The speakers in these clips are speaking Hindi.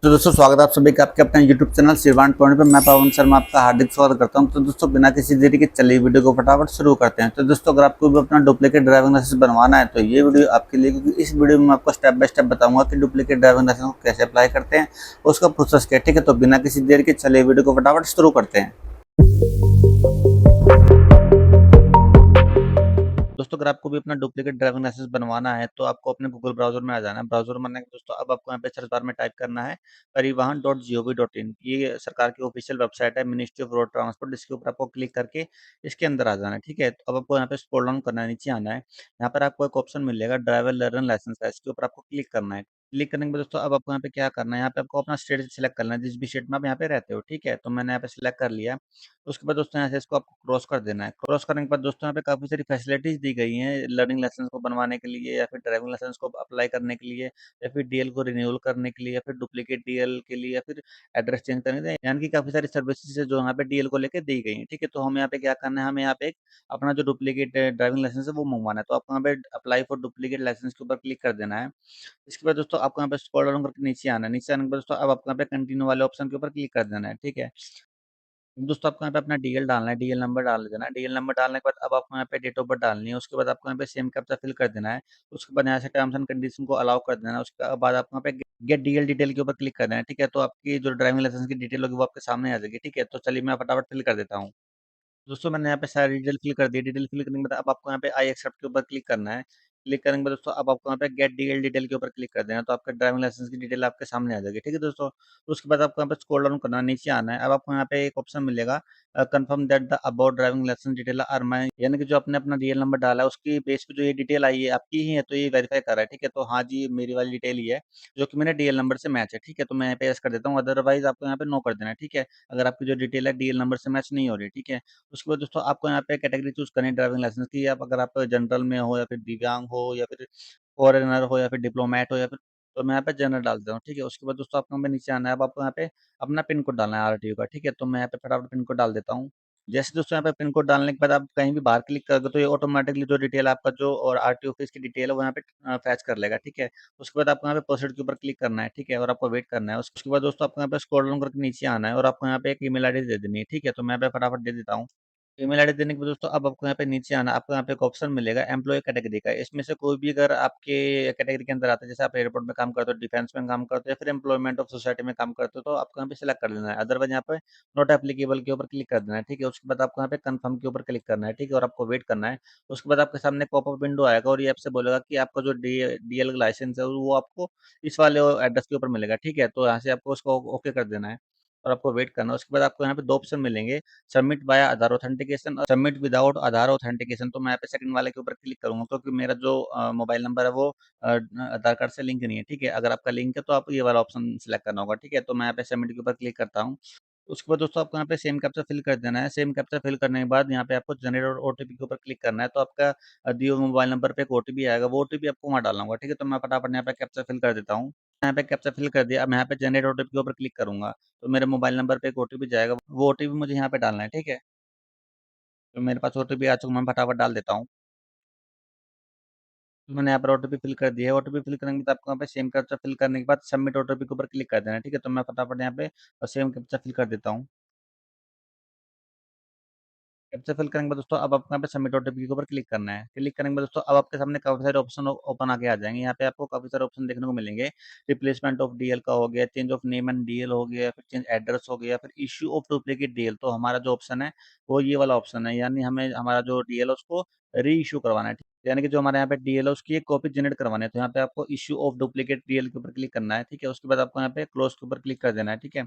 तो दोस्तों स्वागत है आप सभी का आपके अपने YouTube चैनल श्रीवान पॉइंट पे। मैं पवन शर्मा आपका हार्दिक स्वागत करता हूं। तो दोस्तों बिना किसी देरी के चलिए वीडियो को फटाफट शुरू करते हैं। तो दोस्तों अगर आपको भी अपना डुप्लीकेट ड्राइविंग लाइसेंस बनवाना है तो ये वीडियो आपके लिए, क्योंकि इस वीडियो में मैं आपको स्टेप बाय स्टेप बताऊंगा कि डुप्लीकेट ड्राइविंग लाइसेंस को कैसे अप्लाई करते हैं, उसका प्रोसेस क्या है। ठीक है, तो बिना किसी देरी के चलिए वीडियो को फटाफट शुरू करते हैं। दोस्तों अगर आपको भी अपना डुप्लीकेट ड्राइविंग लाइसेंस बनवाना है तो आपको अपने गूगल ब्राउजर में आ जाना है। ब्राउजर में आने के दोस्तों अब आपको यहाँ पे सर्च बार में टाइप करना है परिवहन.gov.in। ये सरकार की ऑफिशियल वेबसाइट है, मिनिस्ट्री ऑफ रोड ट्रांसपोर्ट। इसके ऊपर आपको क्लिक करके इसके अंदर आ जाना है। ठीक है, तो अब आपको यहाँ पे स्क्रॉल डाउन करना है, नीचे आना है। यहाँ पर आपको एक ऑप्शन मिलेगा ड्राइवर लर्निंग लाइसेंस का, इसके ऊपर आपको क्लिक करना है। क्लिक करने के बाद दोस्तों अब आपको यहाँ पे क्या करना है, यहाँ पे आपको अपना स्टेट सिलेक्ट करना है, जिस भी स्टेट में आप यहाँ पे रहते हो। ठीक है, तो मैंने यहाँ पे सिलेक्ट कर लिया। उसके बाद दोस्तों यहाँ से इसको आपको क्रॉस कर देना है। क्रॉस करने के बाद दोस्तों यहाँ पे काफ़ी सारी फैसिलिटीज़ दी गई हैं लर्निंग लाइसेंस को बनवाने के लिए, या फिर ड्राइविंग लाइसेंस को अप्लाई करने के लिए, या फिर डीएल को रिन्यूअल करने के लिए, या फिर डुप्लीकेट डीएल के लिए, या फिर एड्रेस चेंज करने के लिए। यानी कि काफ़ी सारी सर्विसेज है जो यहाँ पे डीएल को लेके दी गई हैं। ठीक है, तो हमें यहाँ पे क्या करना है, हमें यहाँ पे अपना जो डुप्लीकेट ड्राइविंग लाइसेंस है वो मंगवाना है। तो आपको यहाँ पे अप्लाई फॉर डुप्लीकेट लाइसेंस के ऊपर क्लिक कर देना है। इसके बाद दोस्तों आपको यहाँ पे स्क्रॉल डाउन करके नीचे आना है। नीचे आने के बाद दोस्तों अब आपको यहाँ पे कंटिन्यू वाले ऑप्शन के ऊपर क्लिक कर देना है। ठीक है, दोस्तों आपको यहाँ पे अपना डीएल डालना है, डीएल नंबर डाल देना है। डीएल नंबर डालने के बाद अब आपको यहाँ पे डेट ऑफ बर्थ डालनी है। उसके बाद आपको यहाँ पे सेम कैप्चा फिल कर देना है। उसके बाद यहाँ से टर्म्स एंड कंडीशन को अलाउ कर देना है। उसके बाद आपको यहाँ पे गेट डीएल डिटेल के ऊपर क्लिक करना है। ठीक है, तो आपकी जो ड्राइविंग लाइसेंस की डिटेल होगी वो आपके सामने आ जाएगी। ठीक है, तो चलिए मैं फटाफट फिल कर देता हूँ। दोस्तों मैंने यहाँ पे सारी डिटेल फिल कर दी। डिटेल फिल करने के बाद अब आपको यहाँ पे आई एक्सेप्ट के ऊपर क्लिक करना है। क्लिक करने के बाद दोस्तों अब आपको यहाँ पे गेट डीएल डिटेल के ऊपर क्लिक कर देना है, तो आपका ड्राइविंग लाइसेंस की डिटेल आपके सामने आ जाएगी। ठीक है दोस्तों, तो उसके बाद आपको यहाँ पे स्क्रॉल डाउन करना है, नीचे आना है। अब आपको यहाँ पे एक ऑप्शन मिलेगा confirm that the about driving licence detail are my, यानी कि जो आपने अपना डीएल नंबर डाला है उसकी बेस पे जो ये डिटेल आई है आपकी ही है, तो ये वेरीफाई कर रहा है। ठीक है, तो हाँ जी मेरी वाली डिटेल ही है जो कि मेरे डीएल नंबर से मैच है। ठीक है, तो मैं यहाँ पे यस कर देता हूँ, अदरवाइज आपको यहाँ पे नो कर देना है। ठीक है, अगर आपकी जो डिटेल है डीएल नंबर से मैच नहीं हो रही। ठीक है, उसके बाद दोस्तों आपको यहाँ पे कैटेगरी चूज़ करनी है ड्राइविंग लाइसेंस की। आप अगर आप जनरल में हो, या फिर दिव्यांग हो, या फिर फॉरेनर हो, या फिर डिप्लोमेट हो, या फिर, तो मैं यहाँ पे जनरल डाल देता हूँ। ठीक है, उसके बाद दोस्तों आपको यहाँ पे नीचे आना है। अब आपको यहाँ पे अपना पिन कोड डालना है आरटीओ का। ठीक है, तो मैं यहाँ पे फटाफट पिन कोड डाल देता हूँ। जैसे दोस्तों यहाँ पे पिन कोड डालने के बाद आप कहीं भी बाहर क्लिक करोगे तो ये ऑटोमेटिकली जो डिटेल आपका जो और आरटीओ ऑफिस की डिटेल है वो यहाँ पे फैच कर लेगा। ठीक है, उसके बाद आपको यहाँ पे प्रोसीड के ऊपर क्लिक करना है। ठीक है, और आपको वेट करना है। उसके बाद दोस्तों आपको यहाँ पे स्क्रॉल डाउन करके नीचे आना है और आपको यहाँ पे एक ईमेल आईडी दे देनी है। ठीक है, तो मैं यहाँ पे फटाफट दे देता हूँ। ईमेल आईडी देने के बाद दोस्तों अब आपको यहाँ पे नीचे आना है। आपको यहाँ पे एक ऑप्शन मिलेगा एम्प्लॉय कैटेगरी का। इसमें से कोई भी अगर आपके कैटेगरी के अंदर आता है, जैसे आप एयरपोर्ट में काम करते हो, डिफेंस में काम करते हो, या फिर एम्प्लॉयमेंट ऑफ सोसाइटी में काम करते हो, तो आपको यहाँ पे सिलेक्ट कर लेना है। अदरवाइज यहाँ पे नॉट एप्लीकेबल के ऊपर क्लिक कर देना है। ठीक है, उसके बाद आपको यहाँ पे कंफर्म के ऊपर क्लिक करना है। ठीक है, और आपको वेट करना है। उसके बाद आपके सामने पॉपअप विंडो आएगा और ये आपसे बोलेगा कि आपका जो डीएल लाइसेंस है वो आपको इस वाले एड्रेस के ऊपर मिलेगा। ठीक है, तो यहाँ से आपको उसको ओके कर देना है और आपको वेट करना है। उसके बाद आपको यहाँ पे दो ऑप्शन मिलेंगे, सबमिट बाय आधार ऑथेंटिकेशन और सबमिट विदाउट आधार ऑथेंटिकेशन। तो मैं यहाँ पे सेकंड वाले के ऊपर क्लिक करूंगा, क्योंकि मेरा जो मोबाइल नंबर है वो आधार कार्ड से लिंक नहीं है। ठीक है, अगर आपका लिंक है तो आप ये वाला ऑप्शन सिलेक्ट करना होगा। ठीक है, तो मैं यहाँ पे सबमिट के ऊपर क्लिक करता हूँ। उसके बाद दोस्तों आपको यहाँ पे सेम कैप्चा फिल कर देना है। सेम कैप्चा फिल करने के बाद यहाँ पे आपको जनरेट ओटीपी के ऊपर क्लिक करना है। तो आपका दिए हुए मोबाइल नंबर पे एक ओटीपी आएगा, वो ओटीपी आपको वहाँ डालना होगा। ठीक है, तो मैं फटाफट यहाँ पे कैप्चा फिल कर देता हूँ। यहाँ पे कैप्चा फिल कर दिया। अब मैं यहाँ पे जनरेट ओटीपी के ऊपर क्लिक करूंगा तो मेरे मोबाइल नंबर पे एक ओटीपी जाएगा, वो ओटीपी मुझे यहाँ पे डालना है। ठीक है, तो मेरे पास ओटीपी आ चुका, मैं फटाफट डाल देता हूँ। तो मैंने यहाँ पर ओटीपी फिल कर दिया है। ओटीपी फिल करने के बाद आपको यहाँ पे सेम कैप्चा फिल करने के बाद सबमिट ओटीपी के ऊपर क्लिक कर देना है। ठीक है, तो मैं फटाफट यहाँ पे सेम कैप्चा फिल कर देता हूँ। कैप्चा फिल करने के बाद दोस्तों अब आपको यहाँ पे सबमिट ओटीपी के ऊपर क्लिक करना है। क्लिक करने के बाद दोस्तों अब आपके सामने काफ़ी सारे ऑप्शन ओपन आके आ जाएँगे। यहाँ पे आपको काफ़ी सारे ऑप्शन देखने को मिलेंगे। रिप्लेसमेंट ऑफ डीएल का हो गया, change of name and DL हो गया, फिर चेंज एड्रेस हो गया, फिर इश्यू ऑफ डुप्लीकेट डीएल। तो हमारा जो ऑप्शन है वो ये वाला ऑप्शन है, यानी हमें हमारा जो डीएल है उसको री इश्यू करवाना है। यानी कि जो हमारे यहाँ पे डीएल है उसकी एक कॉपी जनरेट करवानी है। तो यहाँ पे आपको इश्यू ऑफ डुप्लीकेट डीएल के ऊपर क्लिक करना है। ठीक है, उसके बाद आपको यहाँ पे क्लोज के ऊपर क्लिक कर देना है। ठीक है,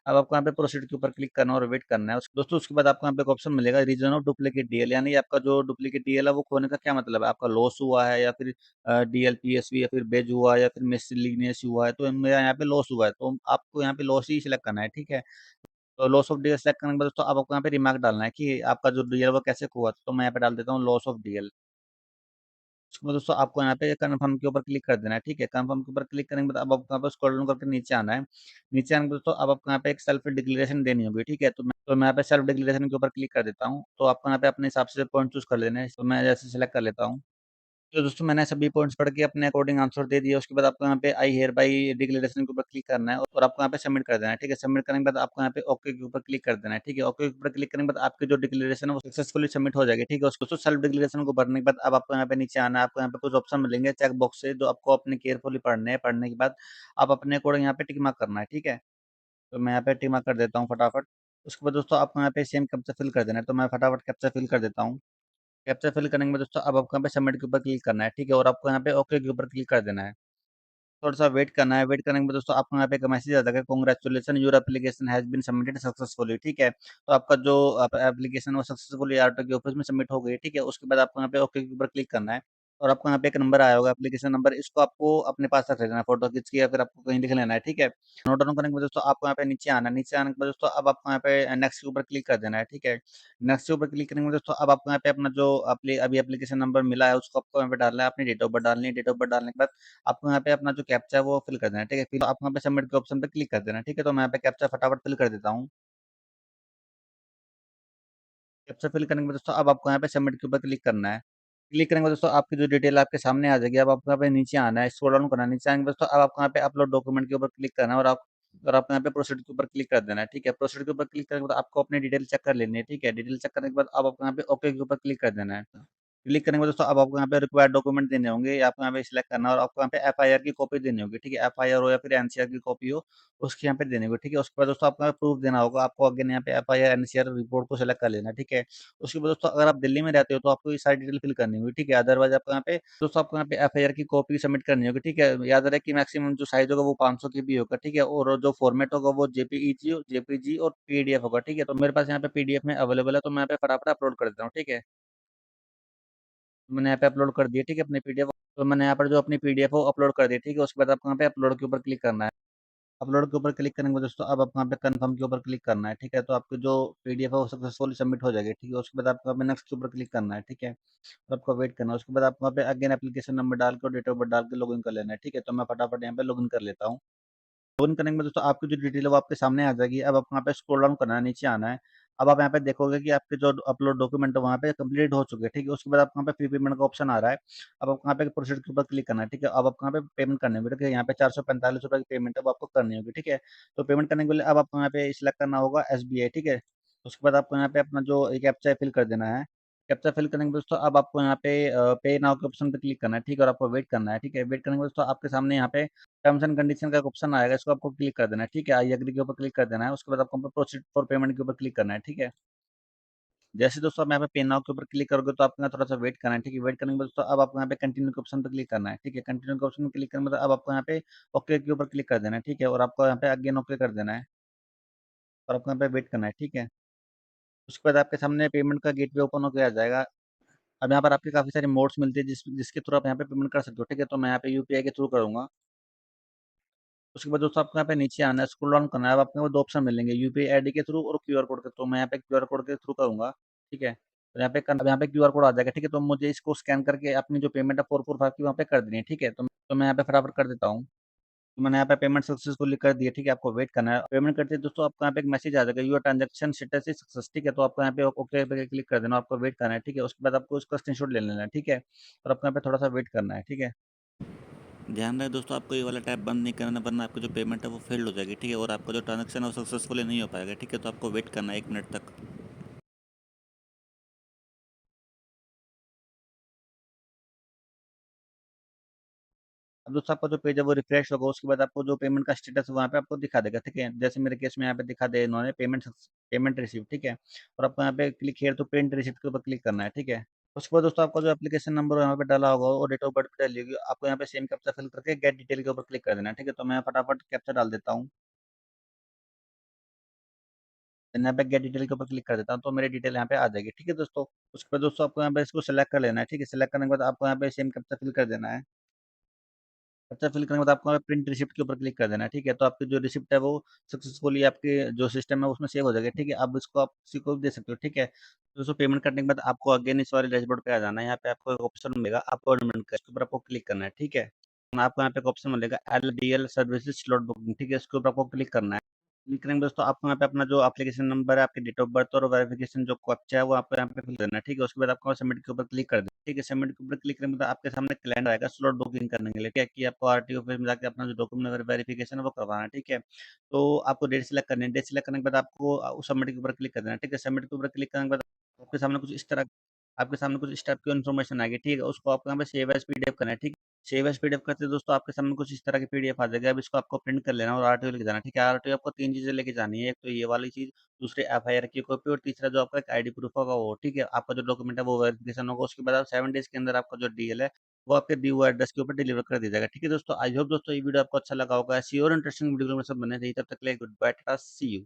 अब आपको यहाँ पे प्रोसीड के ऊपर क्लिक करना है और वेट करना है। दोस्तों उसके बाद आपको यहाँ पे एक ऑप्शन मिलेगा रीजन ऑफ डुप्लीकेट डीएल, यानी आपका जो डुप्लीकेट डीएल है वो खोने का क्या मतलब है, आपका लॉस हुआ है, या फिर डीएल पीएसवी, या फिर बेज हुआ है, या फिर मिसलिनियस हुआ है। तो मेरा यहाँ पे लॉस हुआ है, तो आपको यहाँ पे लॉस ही सिलेक्ट करना है। ठीक है, तो लॉस ऑफ डीएल सेलेक्ट करने के बाद दोस्तों अब आपको यहाँ पे रिमार्क डालना है कि आपका जो डीएल वो कैसे हुआ। तो मैं यहाँ पे डाल देता हूँ लॉस ऑफ डीएल। उसके बाद दोस्तों आपको यहाँ पे कन्फर्म के ऊपर क्लिक कर देना है। ठीक है, कन्फर्म के ऊपर क्लिक करने के बाद अब आपको यहाँ पे स्क्रॉल डाउन करके नीचे आना है। नीचे आने के बाद दोस्तों अब आपको यहाँ पे एक सेल्फ डिक्लेरेशन देनी होगी। ठीक है, तो मैं यहाँ पे सेल्फ डिक्लेरेशन के ऊपर क्लिक कर देता हूँ। तो आपको यहाँ पे अपने हिसाब से पॉइंट चूज कर लेना है, तो मैं जैसे सेलेक्ट कर लेता हूँ। तो दोस्तों मैंने सभी पॉइंट्स पढ़ के अपने अकॉर्डिंग आंसर दे दिया। उसके बाद आपको यहाँ पे आई हियर बाय डिक्लेरेशन के ऊपर क्लिक करना है और आपको यहाँ पे सबमिट कर देना है, ठीक है? सबमिट करने के बाद आपको यहाँ पे ओके के ऊपर क्लिक कर देना है, ठीक है? ओके के ऊपर क्लिक करने के बाद आपकी जो डिक्लेरेशन है वो सक्सेसफुली सबमिट हो जाएगी, ठीक है? उसको सेल्फ डिक्लेरेशन को भरने के बाद अब आपको यहाँ पे नीचे आना है, आपको यहाँ पे कुछ ऑप्शन मिलेंगे चेक बॉक्स से जो आपको अपने केयरफुली पढ़ने हैं, पढ़ने के बाद आप अपने अकॉर्डिंग यहाँ पे टिक मार्क करना है, ठीक है? तो मैं यहाँ पे टिक मार्क कर देता हूँ फटाफट। उसके बाद दोस्तों आपको यहाँ पे सेम कैप्चा फिल कर देना है, तो मैं फटाफट कैप्चा फिल कर देता हूँ। कैप्चा फिल करने के बाद दोस्तों अब आपको यहाँ पे सबमिट के ऊपर क्लिक करना है, ठीक है? और आपको यहाँ पे ओके के ऊपर क्लिक कर देना है। थोड़ा-सा वेट करना है, वेट करने के बाद दोस्तों आपको यहाँ पे एक मैसेज आ जाएगा, congratulation your application has been submitted successfully, ठीक है? तो आपका जो एप्लीकेशन वो सक्सेसफुली आरटीओ के ऑफिस में सबमिट हो गई है, ठीक है? उसके बाद आपको यहाँ पे ओके के ऊपर क्लिक करना है और आपको यहाँ पे एक नंबर आया होगा एप्लीकेशन नंबर, इसको आपको अपने पास रख लेना है फोटो खींच के या फिर आपको कहीं लिख लेना है, ठीक है? नोट डाउन करने के बाद दोस्तों आपको यहाँ पे नीचे आना है, नीचे आने के बाद दोस्तों अब आपको यहाँ पे नेक्स्ट के ऊपर क्लिक कर देना है, ठीक है? नेक्स्ट के ऊपर क्लिक करने के बाद दोस्तों अब आपको यहाँ पे अपना जो अभी एप्लीकेशन नंबर मिला है उसको आपको यहाँ पे डालना है, अपनी डेट ऑफ बर्थ डालनी है, डेट ऑफ बर्थ डालने के बाद आपको यहाँ पे अपना जो कैप्चा है वो फिल कर देना है, ठीक है? फिर आपको यहाँ पे सबमिट के ऑप्शन पे क्लिक कर देना है, ठीक है? तो मैं यहाँ पे कैप्चा फटाफट फिल कर देता हूँ। कैप्चा फिल करने के बाद दोस्तों अब आपको यहाँ पे सबमिट के ऊपर क्लिक करना है। क्लिक करने के बाद दोस्तों आपकी जो डिटेल आपके सामने आ जाएगी। अब आपको यहाँ पे नीचे आना है, स्क्रॉल डाउन करना है, नीचे आने के बाद दोस्तों अब आपको यहाँ पे अपलोड डॉक्यूमेंट के ऊपर क्लिक करना है और आपको यहाँ पे प्रोसीड के ऊपर क्लिक कर देना है, ठीक है? प्रोसीड के ऊपर क्लिक करने के बाद आपको अपनी डिटेल चेक कर लेनी है, ठीक है? डिटेल चेक करने के बाद अब आपको यहाँ पे ओके के ऊपर क्लिक कर देना है। क्लिक करने के बाद दोस्तों अब आपको यहाँ पे रिक्वायर्ड डॉक्यूमेंट देने होंगे, ये आपको यहाँ पे सिलेक्ट करना है और आपको यहाँ पे एफआईआर की कॉपी देनी होगी, ठीक है? एफआईआर हो या फिर एनसीआर की कॉपी हो, उसकी यहाँ पे देनी होगी, ठीक है? उसके बाद दोस्तों आपको यहाँ पे प्रूफ देना होगा, आपको अगेन यहाँ पे एफआईआर, एनसीआर रिपोर्ट को सिलेक्ट कर लेना है, ठीक है? उसके बाद दोस्तों अगर आप दिल्ली में रहते हो तो आपको ये सारी डिटेल फिल करनी होगी, ठीक है? अदरवाइज़ आपको यहाँ पे दोस्तों आपको यहाँ पे एफआईआर की कॉपी सबमिट करनी होगी, ठीक है? याद रहे कि मैक्सिमम जो साइज़ होगा वो 500 केबी होगा, ठीक है? और जो फॉर्मेट होगा वो जेपीजी और पीडीएफ होगा, ठीक है? तो मेरे पास यहाँ पे पीडीएफ में अवेलेबल है, तो मैं यहाँ पे फटाफट अपलोड कर देता हूँ, ठीक है? मैंने यहाँ पे अपलोड कर दिया, ठीक है? अपनी पीडीएफ, तो मैंने यहाँ पर जो अपनी पीडीएफ है वो अपलोड कर दी, ठीक है? उसके बाद आपको यहाँ पे अपलोड के ऊपर क्लिक करना है। अपलोड के ऊपर क्लिक करने के बाद दोस्तों अब आपको यहाँ पे कन्फर्म के ऊपर क्लिक करना है, ठीक है? तो आपकी जो पीडीएफ है वो सक्सेसफुली सबमिट हो जाएगी, ठीक है? उसके बाद आपको यहाँ पे नेक्स्ट के ऊपर क्लिक करना है, ठीक है? तो आपको वेट करना है, उसके बाद आपको वहाँ पे अगेन एप्लीकेशन नंबर डाल के और डेट ऑफ बर्थ डाल के लॉगिन कर लेना है, ठीक है? तो मैं फटाफट यहाँ पे लॉगिन कर लेता हूँ। फ़ोन करने के बाद दोस्तों आपकी जो डिटेल है वो आपके सामने आ जाएगी। अब आपको वहाँ पे स्क्रॉल डाउन करना है, नीचे आना है। अब आप यहाँ पे देखोगे कि आपके जो अपलोड डॉक्यूमेंट है वहाँ पे कंप्लीट हो चुके हैं, ठीक है? उसके बाद आपको वहाँ पे फी पेमेंट का ऑप्शन आ रहा है। अब आपको वहाँ पे प्रोसीड के ऊपर क्लिक करना है, ठीक है? अब आपको यहाँ पे पेमेंट करनी होगी, ठीक है? यहाँ पे ₹445 की पेमेंट है वो आपको करनी होगी, ठीक है? तो पेमेंट करने के लिए अब आपको यहाँ पे सिलेक्ट करना होगा एसबीआई, ठीक है? उसके बाद आपको यहाँ पे अपना जो एक कैप्चा है फिल कर देना है। कैप्चा फिल करने के बाद दोस्तों अब आपको यहाँ पे पे नाउ के ऑप्शन पे क्लिक करना है, ठीक है? और आपको वेट करना है, ठीक है? वेट करने के बाद दोस्तों आपके सामने यहाँ पे टर्म्स एंड कंडीशन का एक ऑप्शन आएगा, इसको आपको क्लिक कर देना है, ठीक है? आई एग्री के ऊपर क्लिक कर देना है, उसके बाद आपको प्रोसीड फॉर पेमेंट के ऊपर क्लिक करना है, ठीक है? जैसे दोस्तों आप यहाँ पे पे नाउ के ऊपर क्लिक करोगे तो आपको यहाँ थोड़ा-सा वेट करना है, ठीक है? वेट करने के बाद दोस्तों अब आपको यहाँ पे कंटिन्यू के ऑप्शन पे क्लिक करना है, ठीक है? कंटिन्यू के ऑप्शन पे क्लिक करने के बाद अब आपको यहाँ पे ओके के ऊपर क्लिक कर देना है, ठीक है? और आपको यहाँ पे अगेन ओके कर देना है और आपको यहाँ पे वेट करना है, ठीक है? उसके बाद आपके सामने पेमेंट का गेटवे ओपन होके आ जाएगा। अब यहाँ पर आपके काफ़ी सारे मोड्स मिलते हैं जिसके थ्रू आप यहाँ पे पेमेंट कर सकते हो, ठीक है? तो मैं यहाँ पे यूपीआई के थ्रू करूँगा। उसके बाद दोस्तों आपको यहाँ पे नीचे आना है, स्क्रॉल डाउन करना है, अब आपको 2 ऑप्शन मिलेंगे, यूपीआई आईडी के थ्रू और क्यूआर कोड के थ्रू। मैं यहाँ पे क्यूआर कोड के थ्रू करूँगा, ठीक है? तो यहाँ पे क्यूआर कोड आ जाएगा, ठीक है? तो मुझे इसको स्कैन करके अपनी जो पेमेंट है 445 की वहाँ पे कर देनी है, ठीक है? तो मैं यहाँ पे फटाफट कर देता हूँ। तो मैंने यहाँ पे पेमेंट सक्सेसफुली कर दी है, ठीक है? आपको वेट करना है। पेमेंट करते ही दोस्तों आपको यहाँ पे एक मैसेज आ जाएगा, your transaction status is success, ठीक है? तो आपको यहाँ पे ओके पे क्लिक कर देना, आपको वेट करना है, ठीक है? उसके बाद आपको उसका स्क्रीनशॉट ले लेना है, ठीक है? और आपको यहाँ पे थोड़ा-सा वेट करना है, ठीक है? ध्यान रहे दोस्तों आपको ये वाला टैब बंद नहीं करना वरना आपकी जो पेमेंट है वो फेल्ड हो जाएगी, ठीक है? और आपका जो ट्रांज़ैक्शन है वो सक्सेसफुली नहीं हो पाएगा, ठीक है? तो आपको वेट करना है 1 मिनट तक। अब दोस्तों आपका जो पेज है वो रिफ्रेश होगा, उसके बाद आपको जो पेमेंट का स्टेटस है वहाँ पे आपको दिखा देगा, ठीक है? जैसे मेरे केस में यहाँ पे दिखा दिया इन्होंने पेमेंट रिसीव्ड, ठीक है? और आपको यहाँ पे click here to print receipt के ऊपर क्लिक करना है, ठीक है? उसके बाद दोस्तों आपका जो एप्लीकेशन नंबर यहाँ पे डाला होगा और डेट ऑफ बर्थ भी डाली होगी, आपको यहाँ पे सेम कैप्चा फिल करके गेट डिटेल के ऊपर क्लिक कर देना है, ठीक है? तो मैं फटाफट कैप्चा डाल देता हूँ। देन यहाँ पे गेट डिटेल के ऊपर क्लिक कर देता हूँ, तो मेरी डिटेल यहाँ पे आ जाएगी, ठीक है दोस्तों? उसके बाद दोस्तों आपको यहाँ पे इसको सेलेक्ट कर लेना है, ठीक है? सेलेक्ट करने के बाद आपको यहाँ पे सेम कैप्चा फिल कर देना है। कैप्चा फिल करने के बाद आपको यहाँ पे प्रिंट रिसिप्ट के ऊपर क्लिक कर देना है, ठीक है? तो आपकी जो रिसिप्ट है वो सक्सेसफुली आपके जो सिस्टम है उसमें सेव हो जाएगी, ठीक है? आप इसको आप किसी को भी दे सकते हो, ठीक है? तो दोस्तों पेमेंट करने के बाद आपको अगेन इस वाले डैशबोर्ड पे आ जाना है, यहाँ पे आपको एक ऑप्शन मिलेगा अपॉइंटमेंट का, इसके ऊपर आपको क्लिक करना है, ठीक है? आपको यहाँ पे एक ऑप्शन मिलेगा एलडीएल सर्विसेज स्लॉट बुकिंग, ठीक है? इसके ऊपर आपको क्लिक करना है। क्लिक करेंगे दोस्तों, आपको यहाँ पे अपना जो एप्लीकेशन नंबर है, आपकी डेट ऑफ बर्थ और वेरिफिकेशन जो कैप्चा है वो आपको यहाँ पे फिल करना है, ठीक है? उसके बाद आपको सबमिट के ऊपर क्लिक कर देना, ठीक है? सबमिट के ऊपर क्लिक करने के बाद आपके सामने कैलेंडर आएगा स्लॉट बुकिंग करने के लिए, क्या कि आपको आरटीओ ऑफिस में जाके अपना जो डॉक्यूमेंट वेरिफिकेशन है वो करवाना है, ठीक है? तो आपको डेट सिलेक्ट करनी है, डेट सिलेक्ट करने के बाद आपको सबमिट के ऊपर क्लिक कर देना है, ठीक है? सबमिट के ऊपर क्लिक करने के बाद आपके सामने कुछ इस तरह आपके सामने कुछ इस टाइप की इन्फॉर्मेशन आएगी, ठीक है? उसको आपको यहाँ पे सेव एज़ पीडीएफ करना है, ठीक है? सेव एज़ पीडीएफ करते दोस्तों आपके सामने कुछ इस तरह की पीडीएफ आ जाएगी, अब इसको आपको प्रिंट कर लेना है और आरटीओ लेके जाना है, ठीक है? आरटीओ आपको 3 चीज़ें लेके जानी है, एक तो ये वाली चीज़, दूसरी एफआईआर की कॉपी और तीसरा जो आपका एक आईडी प्रूफ होगा वो, ठीक है? आपका जो डॉक्यूमेंट है वो वेरिफिकेशन होगा, उसके बाद आप 7 डेज़ के अंदर आपका जो डीएल है, वो आपके दिए हुए एड्रेस के ऊपर डिलीवर कर दिया जाएगा, ठीक है दोस्तों? आई होप दोस्तों ये वीडियो आपको अच्छा लगा होगा। ऐसी और इंटरेस्टिंग वीडियो मेरे साथ बने रहिए, तब तक के लिए गुड बाय, टाटा, सी यू।